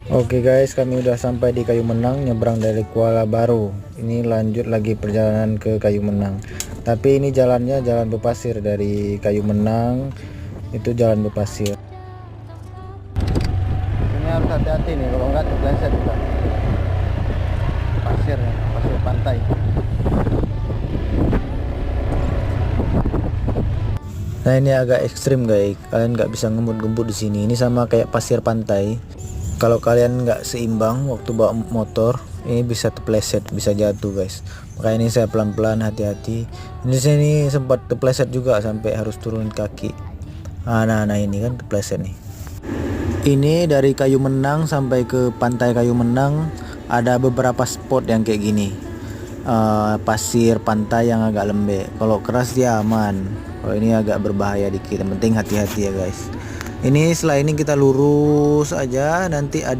Oke guys, kami udah sampai di Kayu Menang, nyebrang dari Kuala Baru. Ini lanjut lagi perjalanan ke Kayu Menang. Tapi ini jalannya jalan berpasir, dari Kayu Menang itu jalan berpasir. Ini harus hati-hati nih, kalau enggak terpleset kita. Pasir, pasir pantai. Nah ini agak ekstrim guys, kalian nggak bisa ngebut-ngebut di sini. Ini sama kayak pasir pantai. Kalau kalian nggak seimbang waktu bawa motor, ini bisa terpleset, bisa jatuh guys. Makanya ini saya pelan-pelan, hati-hati. Ini sini sempat terpleset juga sampai harus turun kaki. Nah ini kan terpleset nih. Ini dari Kayu Menang sampai ke pantai Kayu Menang ada beberapa spot yang kayak gini. Pasir pantai yang agak lembek. Kalau keras dia aman. Kalau ini agak berbahaya dikit. Yang penting hati-hati ya guys. Ini setelah ini kita lurus aja, nanti ada